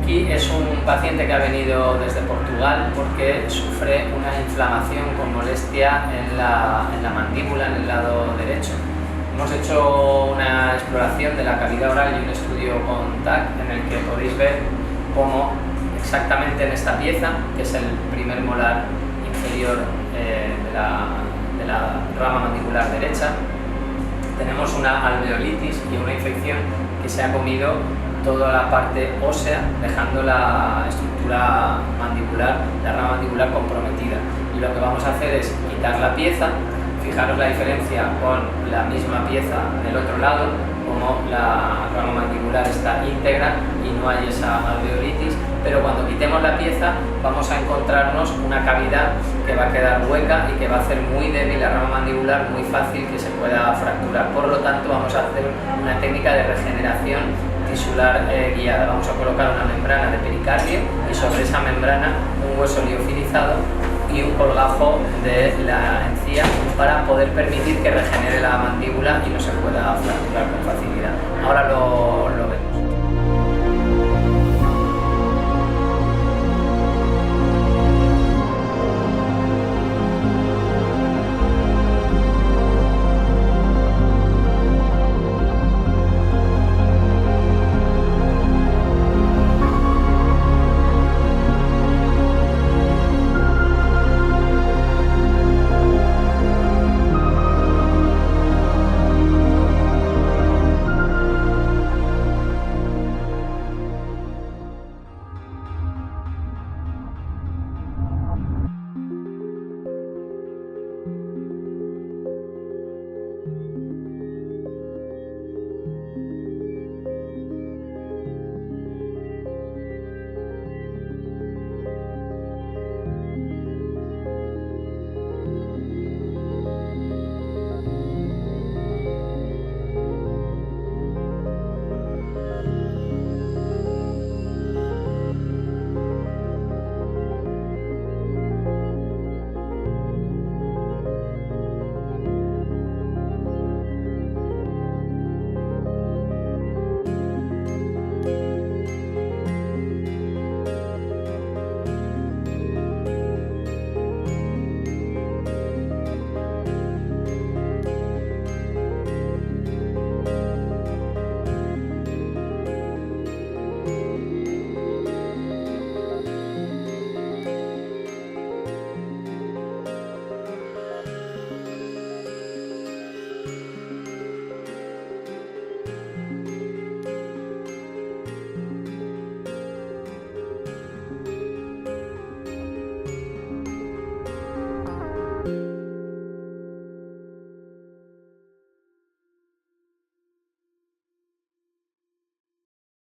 y es un paciente que ha venido desde Portugal porque sufre una inflamación con molestia en la mandíbula, en el lado derecho. Hemos hecho una exploración de la cavidad oral y un estudio con TAC en el que podéis ver cómo exactamente en esta pieza, que es el primer molar inferior de la rama mandibular derecha, tenemos una alveolitis y una infección que se ha comido toda la parte ósea, dejando la estructura mandibular, la rama mandibular comprometida. Y lo que vamos a hacer es quitar la pieza. Fijaros la diferencia con la misma pieza del otro lado, como la rama mandibular está íntegra y no hay esa alveolitis, pero cuando quitemos la pieza vamos a encontrarnos una cavidad que va a quedar hueca y que va a hacer muy débil la rama mandibular, muy fácil que se pueda fracturar. Por lo tanto, vamos a hacer una técnica de regeneración tisular guiada. Vamos a colocar una membrana de pericardio y sobre esa membrana un hueso liofilizado y un colgajo de la encía para poder permitir que regenere la mandíbula y no se pueda fracturar con facilidad. Ahora lo